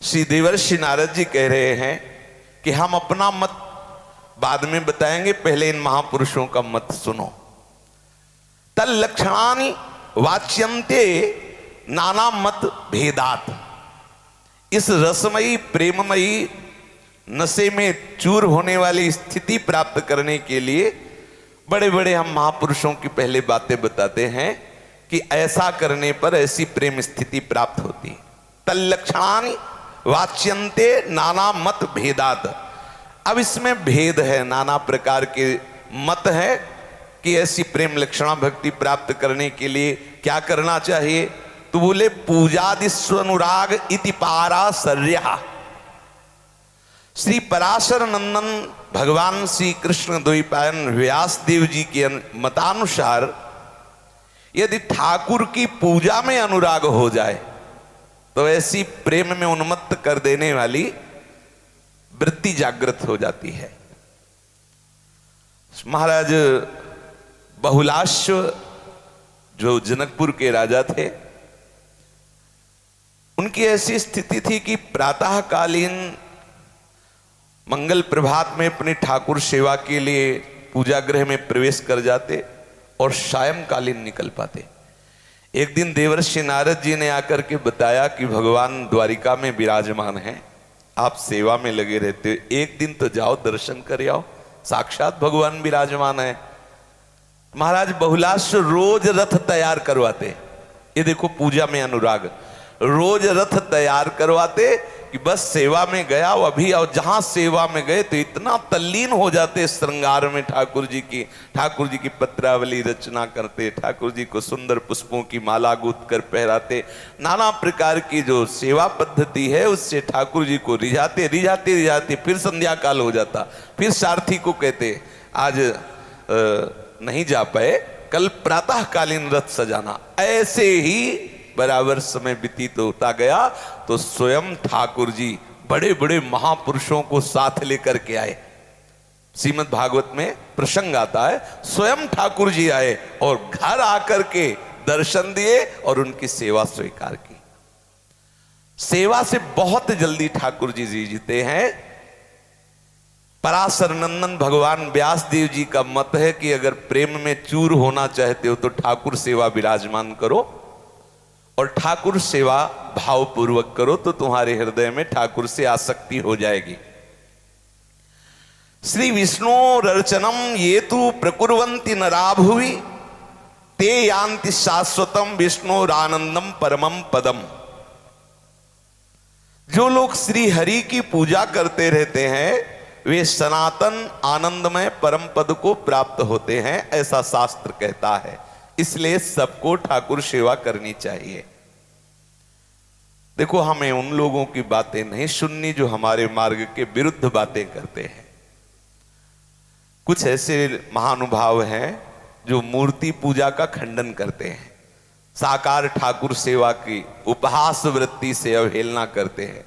श्री देवर्षि नारद जी कह रहे हैं कि हम अपना मत बाद में बताएंगे, पहले इन महापुरुषों का मत सुनो। तल लक्षणानि वाच्यन्ते नाना मत भेदात। इस रसमयी प्रेममयी नशे में चूर होने वाली स्थिति प्राप्त करने के लिए बड़े बड़े हम महापुरुषों की पहले बातें बताते हैं कि ऐसा करने पर ऐसी प्रेम स्थिति प्राप्त होती। तल्लक्षणानि वाच्यन्ते नाना मत भेदात। अब इसमें भेद है, नाना प्रकार के मत है कि ऐसी प्रेम लक्षणा भक्ति प्राप्त करने के लिए क्या करना चाहिए। तो बोले पूजादिस्वनुराग इति पाराशर्या। श्री पराशर नंदन भगवान श्री कृष्ण द्वैपायन व्यास देव जी के मतानुसार यदि ठाकुर की पूजा में अनुराग हो जाए तो ऐसी प्रेम में उन्मत्त कर देने वाली वृत्ति जागृत हो जाती है। महाराज बहुलाश्व जो जनकपुर के राजा थे, उनकी ऐसी स्थिति थी कि प्रातःकालीन मंगल प्रभात में अपने ठाकुर सेवा के लिए पूजा गृह में प्रवेश कर जाते और सायंकालीन निकल पाते। एक दिन देवर्षि नारद जी ने आकर के बताया कि भगवान द्वारिका में विराजमान हैं, आप सेवा में लगे रहते हो, एक दिन तो जाओ दर्शन कर आओ, साक्षात भगवान विराजमान है। महाराज बहुलाश्व रोज रथ तैयार करवाते। ये देखो पूजा में अनुराग, रोज रथ तैयार करवाते कि बस सेवा में गया वो अभी, और जहां सेवा में गए तो इतना तल्लीन हो जाते श्रृंगार में ठाकुर जी की पत्रावली रचना करते, ठाकुर जी को सुंदर पुष्पों की माला गूंथ कर पहराते, नाना प्रकार की जो सेवा पद्धति है उससे ठाकुर जी को रिझाते फिर संध्या काल हो जाता। फिर सारथी को कहते आज नहीं जा पाए, कल प्रातःकालीन रथ सजाना। ऐसे ही बराबर समय व्यतीत होता गया तो स्वयं ठाकुर जी बड़े बड़े महापुरुषों को साथ लेकर के आए। श्रीमद् भागवत में प्रसंग आता है, स्वयं ठाकुर जी आए और घर आकर के दर्शन दिए और उनकी सेवा स्वीकार की। सेवा से बहुत जल्दी ठाकुर जी जीते हैं। पराशर नंदन भगवान व्यास देव जी का मत है कि अगर प्रेम में चूर होना चाहते हो तो ठाकुर सेवा विराजमान करो और ठाकुर सेवा भावपूर्वक करो तो तुम्हारे हृदय में ठाकुर से आसक्ति हो जाएगी। श्री विष्णु रचनम ये तु प्रकुर्वन्ति नराभुवि ते यान्ति शाश्वतम विष्णुरानंदम परमम पदम। जो लोग श्री हरि की पूजा करते रहते हैं वे सनातन आनंदमय परम पद को प्राप्त होते हैं, ऐसा शास्त्र कहता है। इसलिए सबको ठाकुर सेवा करनी चाहिए। देखो, हमें उन लोगों की बातें नहीं सुननी जो हमारे मार्ग के विरुद्ध बातें करते हैं। कुछ ऐसे महानुभाव हैं जो मूर्ति पूजा का खंडन करते हैं, साकार ठाकुर सेवा की उपहास वृत्ति से अवहेलना करते हैं।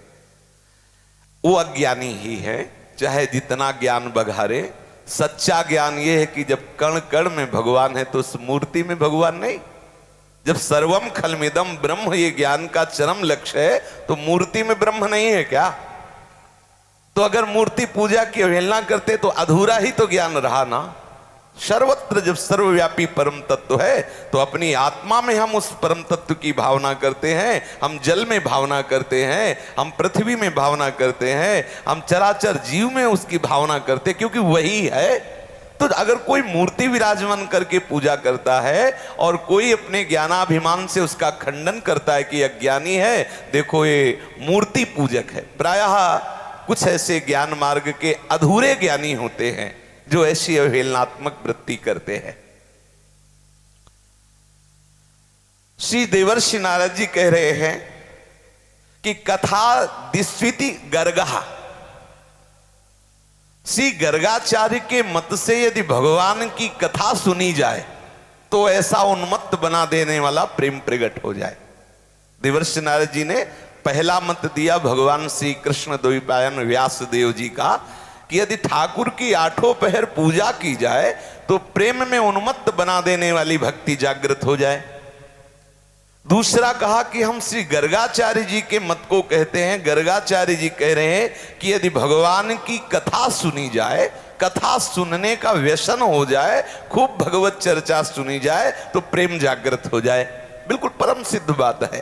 वो अज्ञानी ही है, चाहे जितना ज्ञान बघारे। सच्चा ज्ञान यह है कि जब कण कण में भगवान है तो उस मूर्ति में भगवान नहीं। जब सर्वम खलमिदम ब्रह्म ये ज्ञान का चरम लक्ष्य है तो मूर्ति में ब्रह्म नहीं है क्या? तो अगर मूर्ति पूजा की अवहेलना करते तो अधूरा ही तो ज्ञान रहा ना। सर्वत्र जब सर्वव्यापी परम तत्व है तो अपनी आत्मा में हम उस परम तत्व की भावना करते हैं, हम जल में भावना करते हैं, हम पृथ्वी में भावना करते हैं, हम चराचर जीव में उसकी भावना करते हैं, क्योंकि वही है। तो अगर कोई मूर्ति विराजमान करके पूजा करता है और कोई अपने ज्ञानाभिमान से उसका खंडन करता है कि अज्ञानी है, देखो ये मूर्ति पूजक है। प्रायः कुछ ऐसे ज्ञान मार्ग के अधूरे ज्ञानी होते हैं जो ऐसी अवहेलनात्मक वृत्ति करते हैं। श्री देवर्षि नारद जी कह रहे हैं कि कथा दिस्विति गर्गा। श्री गर्गाचार्य के मत से यदि भगवान की कथा सुनी जाए तो ऐसा उन्मत्त बना देने वाला प्रेम प्रकट हो जाए। देवर्षि नारद जी ने पहला मत दिया भगवान श्री कृष्ण द्वैपायन व्यास देव जी का कि यदि ठाकुर की आठों पहर पूजा की जाए तो प्रेम में उन्मत्त बना देने वाली भक्ति जागृत हो जाए। दूसरा कहा कि हम श्री गर्गाचार्य जी के मत को कहते हैं। गर्गाचार्य जी कह रहे हैं कि यदि भगवान की कथा सुनी जाए, कथा सुनने का व्यसन हो जाए, खूब भगवत चर्चा सुनी जाए तो प्रेम जागृत हो जाए। बिल्कुल परम सिद्ध बात है।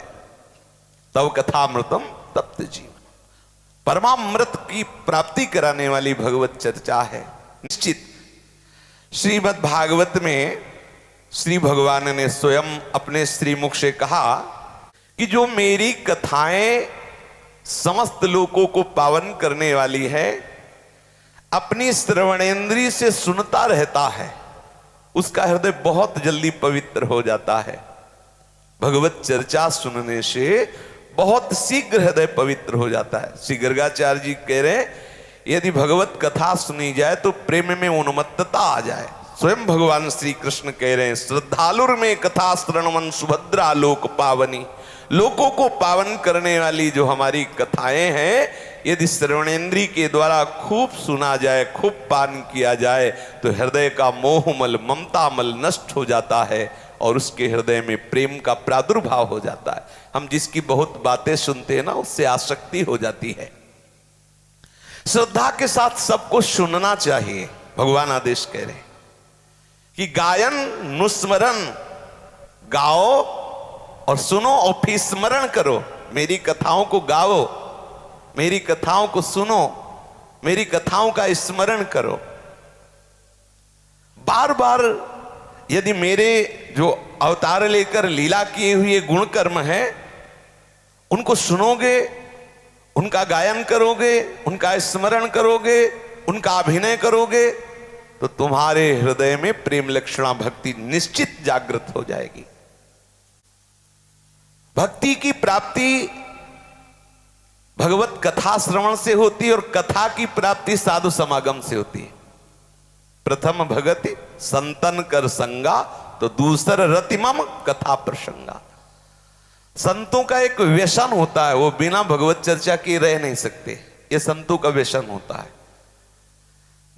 तब कथामृतम तप्त जीवन, परमामृत की प्राप्ति कराने वाली भगवत चर्चा है। निश्चित श्रीमद् भागवत में श्री भगवान ने स्वयं अपने श्रीमुख से कहा कि जो मेरी कथाएं समस्त लोगों को पावन करने वाली है, अपनी श्रवणेंद्रिय से सुनता रहता है, उसका हृदय बहुत जल्दी पवित्र हो जाता है। भगवत चर्चा सुनने से बहुत शीघ्र हृदय पवित्र हो जाता है। श्री गर्गाचार्य जी कह रहे हैं यदि भगवत कथा सुनी जाए तो प्रेम में उन्मत्तता आ जाए। स्वयं भगवान श्री कृष्ण कह रहे हैं श्रद्धालुर में कथा श्रवण सुभद्रा लोक पावनी, लोगों को पावन करने वाली जो हमारी कथाएं हैं, यदि श्रवणेन्द्रिय के द्वारा खूब सुना जाए, खूब पान किया जाए तो हृदय का मोहमल ममतामल नष्ट हो जाता है और उसके हृदय में प्रेम का प्रादुर्भाव हो जाता है। हम जिसकी बहुत बातें सुनते हैं ना, उससे आसक्ति हो जाती है। श्रद्धा के साथ सबको सुनना चाहिए। भगवान आदेश कह रहे हैं कि गायन नुस्मरण, गाओ और सुनो और फिर स्मरण करो। मेरी कथाओं को गाओ, मेरी कथाओं को सुनो, मेरी कथाओं का स्मरण करो। बार बार यदि मेरे जो अवतार लेकर लीला किए हुए गुण कर्म है उनको सुनोगे, उनका गायन करोगे, उनका स्मरण करोगे, उनका अभिनय करोगे तो तुम्हारे हृदय में प्रेम लक्षणा भक्ति निश्चित जागृत हो जाएगी। भक्ति की प्राप्ति भगवत कथा श्रवण से होती है और कथा की प्राप्ति साधु समागम से होती है। प्रथम भगति संतन कर संगा तो दूसर रतिमम कथा प्रसंगा। संतों का एक व्यसन होता है, वो बिना भगवत चर्चा के रह नहीं सकते। ये संतों का व्यसन होता है।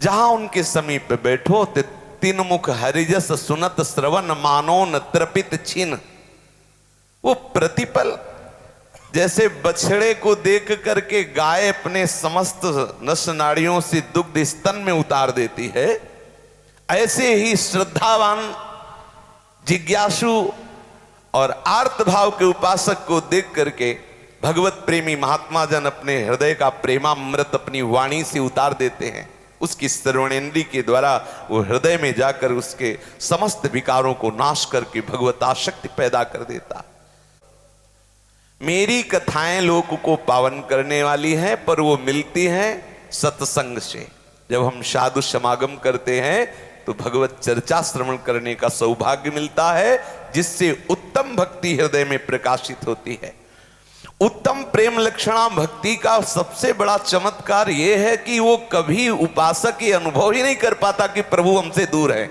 जहां उनके समीप बैठो ते तीन मुख हरिजस सुनत श्रवण मानो न त्रपित छिन। वो प्रतिपल जैसे बछड़े को देख करके गाय अपने समस्त नस नाड़ियों से दुग्ध स्तन में उतार देती है, ऐसे ही श्रद्धावान जिज्ञासु और आर्त भाव के उपासक को देख करके भगवत प्रेमी महात्मा जन अपने हृदय का प्रेमामृत अपनी वाणी से उतार देते हैं। उसकी श्रवणेन्द्रिय के द्वारा वो हृदय में जाकर उसके समस्त विकारों को नाश करके भगवत आसक्ति पैदा कर देता। मेरी कथाएं लोगों को पावन करने वाली हैं, पर वो मिलती हैं सत्संग से। जब हम साधु समागम करते हैं तो भगवत चर्चा श्रवण करने का सौभाग्य मिलता है, जिससे उत्तम भक्ति हृदय में प्रकाशित होती है। उत्तम प्रेम लक्षणा भक्ति का सबसे बड़ा चमत्कार यह है कि वो कभी उपासक ये अनुभव ही नहीं कर पाता कि प्रभु हमसे दूर है।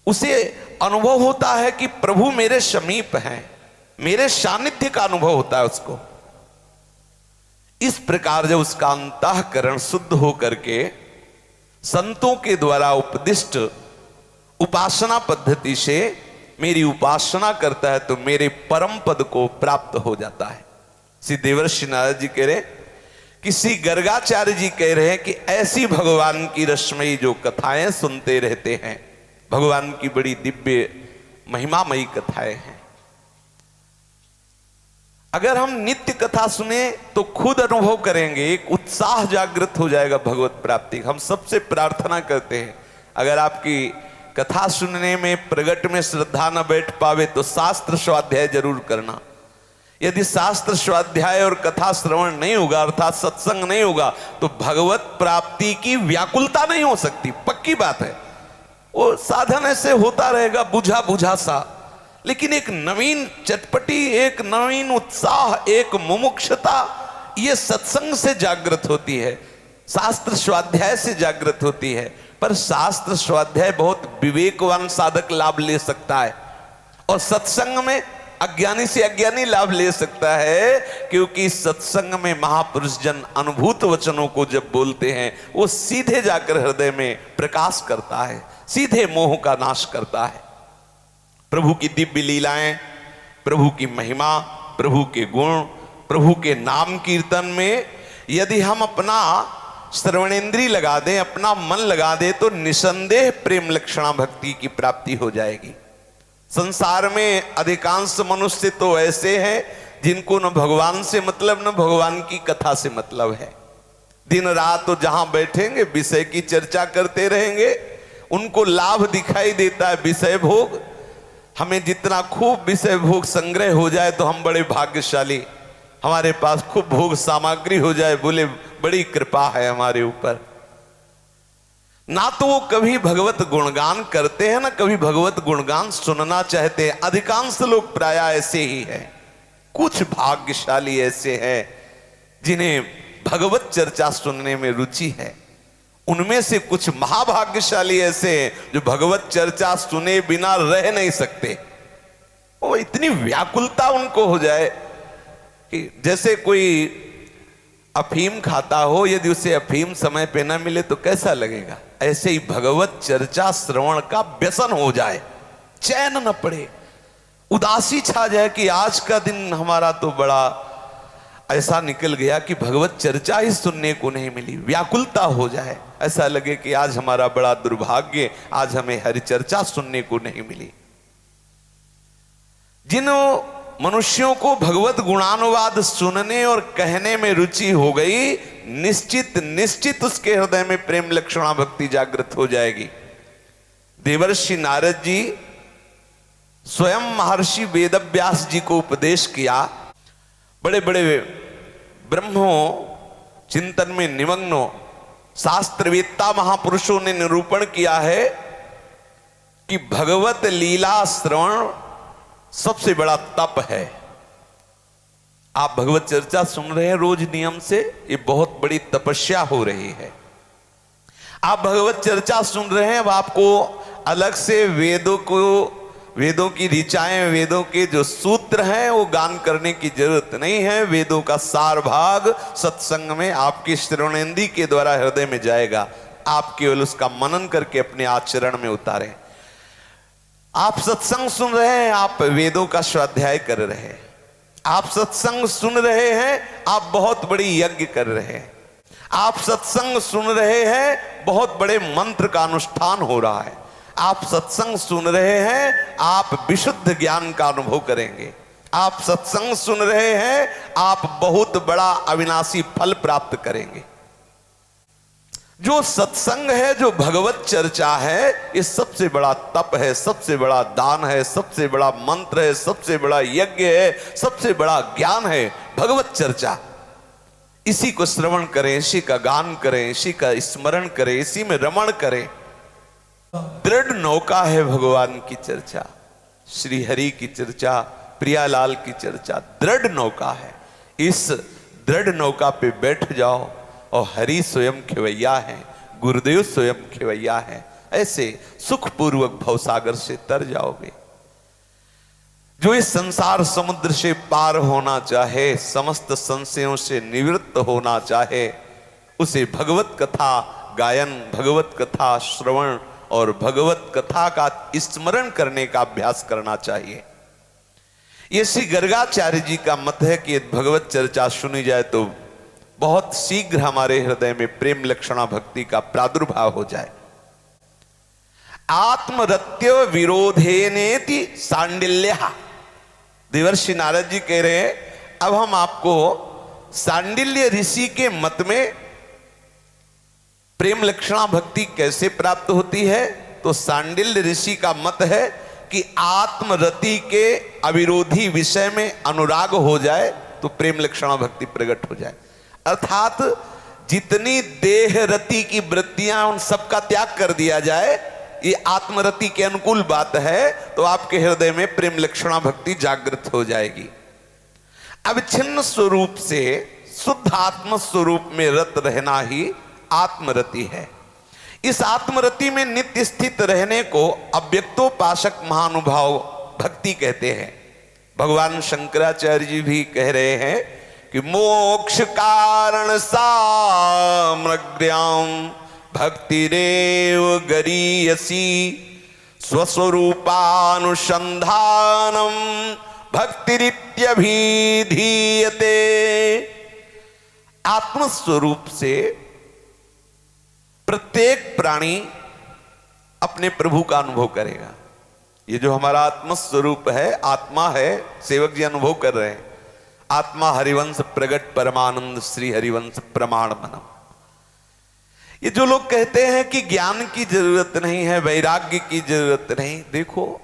उसे अनुभव होता है कि प्रभु मेरे समीप हैं, मेरे सानिध्य का अनुभव होता है उसको। इस प्रकार जब उसका अंतःकरण शुद्ध हो करके संतों के द्वारा उपदिष्ट उपासना पद्धति से मेरी उपासना करता है तो मेरे परम पद को प्राप्त हो जाता है। श्री देवर्षि नारद जी कह रहे कि श्री गर्गाचार्य जी कह रहे हैं कि ऐसी भगवान की रसमयी जो कथाएं सुनते रहते हैं, भगवान की बड़ी दिव्य महिमामयी कथाएं हैं। अगर हम नित्य कथा सुने तो खुद अनुभव करेंगे, एक उत्साह जागृत हो जाएगा भगवत प्राप्ति। हम सबसे प्रार्थना करते हैं अगर आपकी कथा सुनने में प्रगट में श्रद्धा न बैठ पावे तो शास्त्र स्वाध्याय जरूर करना। यदि शास्त्र स्वाध्याय और कथा श्रवण नहीं होगा अर्थात सत्संग नहीं होगा तो भगवत प्राप्ति की व्याकुलता नहीं हो सकती, पक्की बात है। वो साधन ऐसे होता रहेगा बुझा बुझा सा, लेकिन एक नवीन चटपटी, एक नवीन उत्साह, एक मुमुक्षता ये सत्संग से जागृत होती है, शास्त्र स्वाध्याय से जागृत होती है। पर शास्त्र स्वाध्याय बहुत विवेकवान साधक लाभ ले सकता है और सत्संग में अज्ञानी से अज्ञानी लाभ ले सकता है, क्योंकि सत्संग में महापुरुष जन अनुभूत वचनों को जब बोलते हैं वो सीधे जाकर हृदय में प्रकाश करता है, सीधे मोह का नाश करता है। प्रभु की दिव्य लीलाएं प्रभु की महिमा, प्रभु के गुण, प्रभु के नाम कीर्तन में यदि हम अपना श्रवणेंद्री लगा दें, अपना मन लगा दें, तो निसंदेह प्रेम लक्षणा भक्ति की प्राप्ति हो जाएगी। संसार में अधिकांश मनुष्य तो ऐसे हैं जिनको न भगवान से मतलब न भगवान की कथा से मतलब है। दिन रात तो जहां बैठेंगे विषय की चर्चा करते रहेंगे, उनको लाभ दिखाई देता है विषय भोग। हमें जितना खूब विषय भोग संग्रह हो जाए तो हम बड़े भाग्यशाली, हमारे पास खूब भोग सामग्री हो जाए, बोले बड़ी कृपा है हमारे ऊपर। ना तो वो कभी भगवत गुणगान करते हैं ना कभी भगवत गुणगान सुनना चाहते हैं। अधिकांश लोग प्राय ऐसे ही हैं। कुछ भाग्यशाली ऐसे हैं जिन्हें भगवत चर्चा सुनने में रुचि है। उनमें से कुछ महाभाग्यशाली ऐसे हैं जो भगवत चर्चा सुने बिना रह नहीं सकते। वो इतनी व्याकुलता उनको हो जाए कि जैसे कोई अफीम खाता हो, यदि उसे अफीम समय पे ना मिले तो कैसा लगेगा, ऐसे ही भगवत चर्चा श्रवण का व्यसन हो जाए, चैन न पड़े, उदासी छा जाए कि आज का दिन हमारा तो बड़ा ऐसा निकल गया कि भगवत चर्चा ही सुनने को नहीं मिली। व्याकुलता हो जाए, ऐसा लगे कि आज हमारा बड़ा दुर्भाग्य, आज हमें हरि चर्चा सुनने को नहीं मिली। जिन मनुष्यों को भगवत गुणानुवाद सुनने और कहने में रुचि हो गई, निश्चित निश्चित उसके हृदय में प्रेम लक्षणा भक्ति जागृत हो जाएगी। देवर्षि नारद जी स्वयं महर्षि वेदव्यास जी को उपदेश किया। बड़े बड़े ब्रह्मों चिंतन में निमग्नो शास्त्रवेत्ता महापुरुषों ने निरूपण किया है कि भगवत लीला श्रवण सबसे बड़ा तप है। आप भगवत चर्चा सुन रहे हैं रोज नियम से, ये बहुत बड़ी तपस्या हो रही है। आप भगवत चर्चा सुन रहे हैं, अब आपको अलग से वेदों की ऋचाएं, वेदों के जो सूत्र हैं वो गान करने की जरूरत नहीं है। वेदों का सार भाग सत्संग में आपकी श्रवणेंद्री के द्वारा हृदय में जाएगा। आप केवल उसका मनन करके अपने आचरण में उतारें। आप सत्संग सुन रहे हैं, आप वेदों का स्वाध्याय कर रहे हैं। आप सत्संग सुन रहे हैं, आप बहुत बड़ी यज्ञ कर रहे हैं। आप सत्संग सुन रहे हैं, बहुत बड़े मंत्र का अनुष्ठान हो रहा है। आप सत्संग सुन रहे हैं, आप विशुद्ध ज्ञान का अनुभव करेंगे। आप सत्संग सुन रहे हैं, आप बहुत बड़ा अविनाशी फल प्राप्त करेंगे। जो सत्संग है, जो भगवत चर्चा है, ये सबसे बड़ा तप है, सबसे बड़ा दान है, सबसे बड़ा मंत्र है, सबसे बड़ा यज्ञ है, सबसे बड़ा ज्ञान है भगवत चर्चा। इसी को श्रवण करें, इसी का गान करें, इसी का स्मरण करें, इसी में रमण करें। दृढ़ नौका है भगवान की चर्चा, श्री हरि की चर्चा, प्रियालाल की चर्चा दृढ़ नौका है। इस दृढ़ नौका पे बैठ जाओ और हरि स्वयं खेवैया है, गुरुदेव स्वयं खेवैया है। ऐसे सुखपूर्वक भवसागर से तर जाओगे। जो इस संसार समुद्र से पार होना चाहे, समस्त संशयों से निवृत्त होना चाहे, उसे भगवत कथा गायन, भगवत कथा श्रवण और भगवत कथा का स्मरण करने का अभ्यास करना चाहिए। ये श्री गर्गाचार्य जी का मत है कि भगवत चर्चा सुनी जाए तो बहुत शीघ्र हमारे हृदय में प्रेम लक्षणा भक्ति का प्रादुर्भाव हो जाए। आत्मरत्य विरोधेनेति सांडिल्य। देवर्षि नारद जी कह रहे हैं, अब हम आपको सांडिल्य ऋषि के मत में प्रेम लक्षणा भक्ति कैसे प्राप्त होती है। तो सांडिल्य ऋषि का मत है कि आत्मरति के अविरोधी विषय में अनुराग हो जाए तो प्रेम लक्षणा भक्ति प्रकट हो जाए। अर्थात जितनी देह रति की वृत्तियां, उन सबका त्याग कर दिया जाए, ये आत्मरति के अनुकूल बात है, तो आपके हृदय में प्रेम लक्षणा भक्ति जागृत हो जाएगी। अविच्छिन्न स्वरूप से शुद्ध आत्म स्वरूप में रत रहना ही आत्मरति है। इस आत्मरति में नित्य स्थित रहने को अव्यक्तोपासक महानुभाव भक्ति कहते हैं। भगवान शंकराचार्य जी भी कह रहे हैं कि मोक्ष कारण सामग्र्याम भक्तिरेव गरीयसी स्वस्वरूपानुसंधानम भक्तिरित्यभिधीयते। आत्मस्वरूप से प्रत्येक प्राणी अपने प्रभु का अनुभव करेगा। ये जो हमारा आत्मस्वरूप है, आत्मा है, सेवक जी अनुभव कर रहे हैं। आत्मा हरिवंश प्रगट परमानंद श्री हरिवंश प्रमाण मनम। ये जो लोग कहते हैं कि ज्ञान की जरूरत नहीं है, वैराग्य की जरूरत नहीं, देखो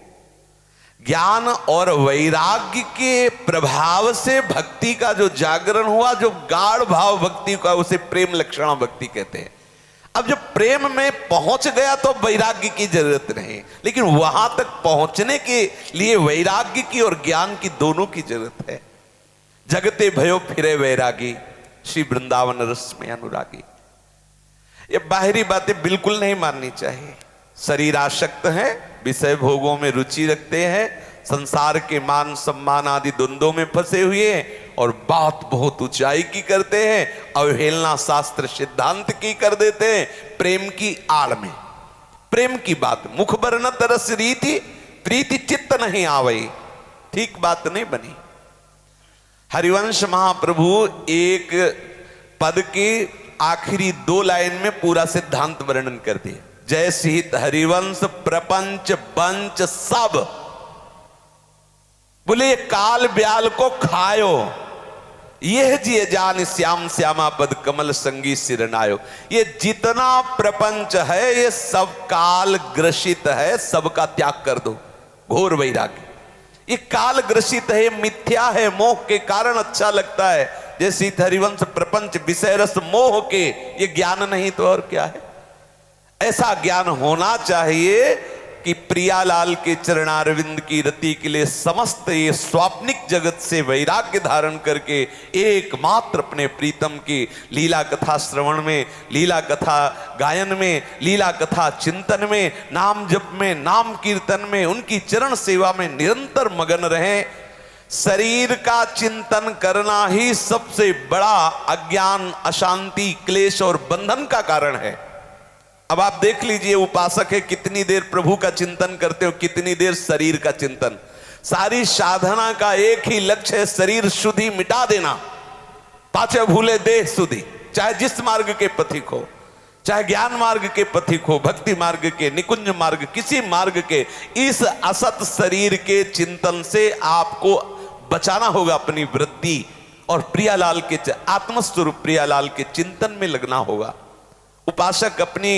ज्ञान और वैराग्य के प्रभाव से भक्ति का जो जागरण हुआ, जो गाढ़ भाव भक्ति का, उसे प्रेम लक्षणा भक्ति कहते हैं। अब जब प्रेम में पहुंच गया तो वैराग्य की जरूरत नहीं, लेकिन वहां तक पहुंचने के लिए वैराग्य की और ज्ञान की दोनों की जरूरत है। जगते भयो फिरे वैरागी, श्री वृंदावन रस में अनुरागी। ये बाहरी बातें बिल्कुल नहीं माननी चाहिए। शरीर आसक्त है, विषय भोगों में रुचि रखते हैं, संसार के मान सम्मान आदि द्वंद्वों में फंसे हुए हैं और बात बहुत ऊंचाई की करते हैं, अवहेलना शास्त्र सिद्धांत की कर देते हैं प्रेम की आड़ में। प्रेम की बात मुख बरनत रस रीति, प्रीति चित्त नहीं आवई, ठीक बात नहीं बनी। हरिवंश महाप्रभु एक पद के आखिरी 2 लाइन में पूरा सिद्धांत वर्णन कर दिया। जय सिहित हरिवंश प्रपंच बंच सब, बोले काल ब्याल को खायो, यह जिये जान श्याम श्यामा पद कमल संगी सिरनायो। ये जितना प्रपंच है ये सब काल ग्रसित है, सबका त्याग कर दो। घोर वैराग्य। ये काल ग्रसित है, मिथ्या है, मोह के कारण अच्छा लगता है। जैसे हरिवंश प्रपंच विषय रस मोह के, ये ज्ञान नहीं तो और क्या है। ऐसा ज्ञान होना चाहिए कि प्रियालाल के चरणारविंद की रति के लिए समस्त ये स्वाप्निक जगत से वैराग्य धारण करके एकमात्र अपने प्रीतम की लीला कथा श्रवण में, लीला कथा गायन में, लीला कथा चिंतन में, नाम जप में, नाम कीर्तन में, उनकी चरण सेवा में निरंतर मगन रहें। शरीर का चिंतन करना ही सबसे बड़ा अज्ञान, अशांति, क्लेश और बंधन का कारण है। अब आप देख लीजिए, उपासक है, कितनी देर प्रभु का चिंतन करते हो, कितनी देर शरीर का चिंतन। सारी साधना का एक ही लक्ष्य है, शरीर शुद्धि मिटा देना, पाचे भूले देह शुद्धि। चाहे जिस मार्ग के पथिक हो, चाहे ज्ञान मार्ग के पथिक हो, भक्ति मार्ग के, निकुंज मार्ग, किसी मार्ग के, इस असत शरीर के चिंतन से आपको बचाना होगा अपनी वृत्ति, और प्रियालाल के आत्मस्वरूप प्रियालाल के चिंतन में लगना होगा। उपासक अपनी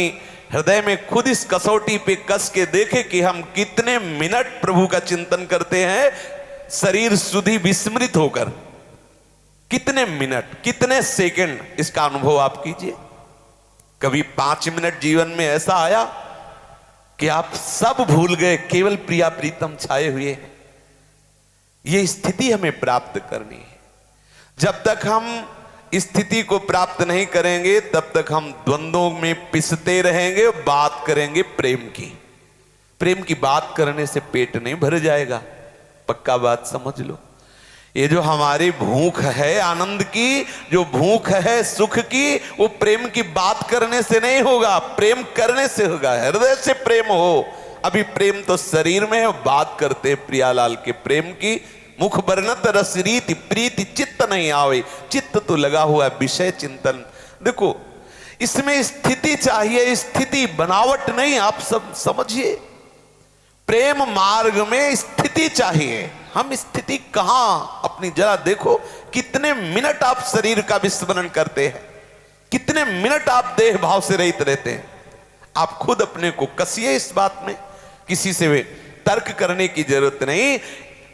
हृदय में खुद इस कसौटी पे कस के देखे कि हम कितने मिनट प्रभु का चिंतन करते हैं शरीर शुद्धि विस्मृत होकर। कितने मिनट, कितने सेकंड, इसका अनुभव आप कीजिए। कभी 5 मिनट जीवन में ऐसा आया कि आप सब भूल गए, केवल प्रिया प्रीतम छाए हुए हैं। ये स्थिति हमें प्राप्त करनी है। जब तक हम स्थिति को प्राप्त नहीं करेंगे तब तक हम द्वंद्वों में पिसते रहेंगे, बात करेंगे प्रेम की। प्रेम की बात करने से पेट नहीं भर जाएगा, पक्का बात समझ लो। ये जो हमारी भूख है आनंद की, जो भूख है सुख की, वो प्रेम की बात करने से नहीं होगा, प्रेम करने से होगा। हृदय से प्रेम हो। अभी प्रेम तो शरीर में है, बात करते प्रियालाल के प्रेम की। मुख बरनत रस रीति, प्रीति चित्त नहीं आवे, चित्त तो लगा हुआ है विषय चिंतन। देखो इसमें स्थिति चाहिए, स्थिति बनावट नहीं, आप सब समझिए। प्रेम मार्ग में स्थिति चाहिए। हम स्थिति कहां अपनी जरा देखो, कितने मिनट आप शरीर का विस्मरण करते हैं, कितने मिनट आप देह भाव से रहित रहते हैं। आप खुद अपने को कसिए इस बात में, किसी से तर्क करने की जरूरत नहीं।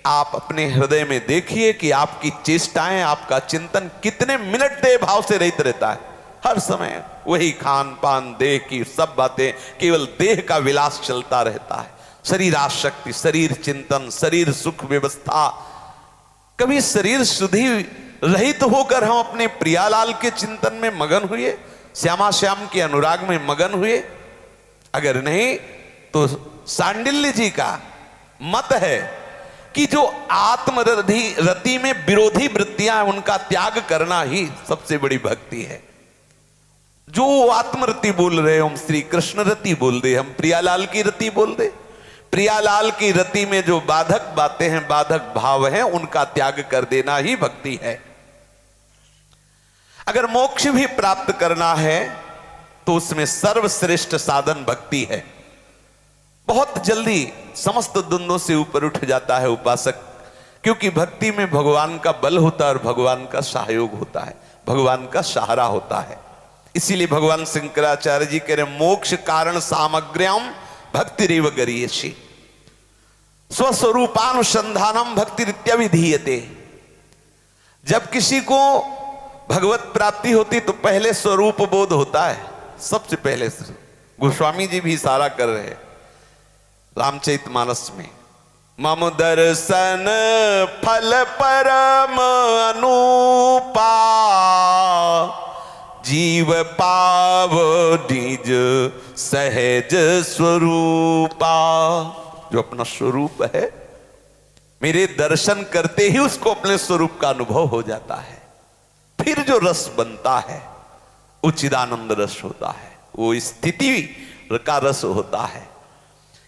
आप अपने हृदय में देखिए कि आपकी चेष्टाएं, आपका चिंतन कितने मिनट देह भाव से रहित रहता है। हर समय वही खान पान, देह की सब बातें, केवल देह का विलास चलता रहता है। शरीर आसक्ति, शरीर चिंतन, शरीर सुख व्यवस्था। कभी शरीर शुद्धि रहित होकर हम अपने प्रियालाल के चिंतन में मगन हुए, श्यामा श्याम के अनुराग में मगन हुए? अगर नहीं तो सांडिल्य जी का मत है कि जो आत्मरति में विरोधी वृत्तियां हैं उनका त्याग करना ही सबसे बड़ी भक्ति है। जो आत्मरति बोल रहे, हम श्री कृष्ण रति बोल दे, हम प्रियालाल की रति बोल दे। प्रियालाल की रति में जो बाधक बातें हैं, बाधक भाव हैं, उनका त्याग कर देना ही भक्ति है। अगर मोक्ष भी प्राप्त करना है तो उसमें सर्वश्रेष्ठ साधन भक्ति है। बहुत जल्दी समस्त द्वंद्वों से ऊपर उठ जाता है उपासक, क्योंकि भक्ति में भगवान का बल होता है और भगवान का सहयोग होता है, भगवान का सहारा होता है। इसीलिए भगवान शंकराचार्य जी कह रहे मोक्ष कारण सामग्र्याम भक्तिरेव गरीयसी, स्वस्वरूपानुसंधानम भक्तिरित्यभिधीयते। जब किसी को भगवत प्राप्ति होती तो पहले स्वरूप बोध होता है, सबसे पहले। गोस्वामी जी भी इशारा कर रहे हैं रामचरितमानस में, मम दर्शन फल परम अनुपा, जीव पाव निज सहज स्वरूपा। जो अपना स्वरूप है, मेरे दर्शन करते ही उसको अपने स्वरूप का अनुभव हो जाता है। फिर जो रस बनता है वो चिदानंद रस होता है, वो स्थिति का रस होता है।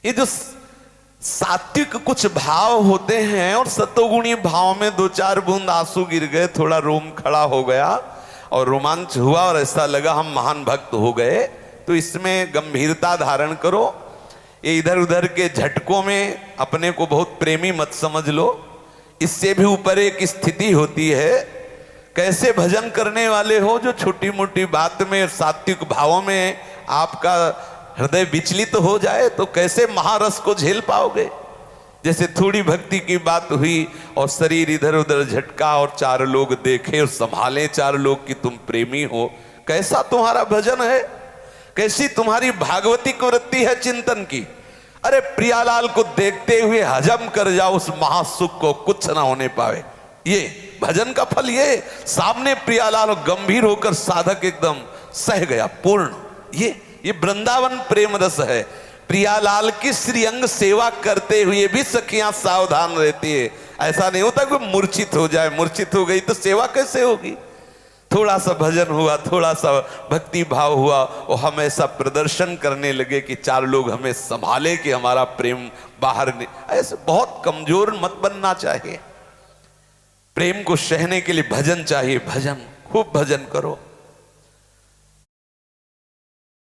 ये जो सात्विक कुछ भाव होते हैं और सतोगुणी भाव में दो चार बूंद आंसू गिर गए, थोड़ा रोम खड़ा हो गया और रोमांच हुआ और ऐसा लगा हम महान भक्त हो गए, तो इसमें गंभीरता धारण करो। ये इधर उधर के झटकों में अपने को बहुत प्रेमी मत समझ लो। इससे भी ऊपर एक स्थिति होती है, कैसे भजन करने वाले हो जो छोटी मोटी बात में सात्विक भावों में आपका हृदय विचलित हो जाए तो कैसे महारस को झेल पाओगे। जैसे थोड़ी भक्ति की बात हुई और शरीर इधर उधर झटका और चार लोग देखे और संभाले चार लोग कि तुम प्रेमी हो, कैसा तुम्हारा भजन है, कैसी तुम्हारी भागवतिक वृत्ति है चिंतन की। अरे प्रियालाल को देखते हुए हजम कर जाओ उस महासुख को, कुछ ना होने पावे। ये भजन का फल, ये सामने प्रियालाल गंभीर होकर साधक एकदम सह गया पूर्ण। ये वृंदावन प्रेम रस है। प्रियालाल की श्रीअंग सेवा करते हुए भी सखियां सावधान रहती है। ऐसा नहीं होता कि मूर्छित हो जाए, मूर्छित हो गई तो सेवा कैसे होगी। थोड़ा सा भजन हुआ, थोड़ा सा भक्ति भाव हुआ और हम ऐसा प्रदर्शन करने लगे कि चार लोग हमें संभाले कि हमारा प्रेम बाहर नहीं। ऐसे बहुत कमजोर मत बनना चाहिए। प्रेम को सहने के लिए भजन चाहिए, भजन खूब भजन करो।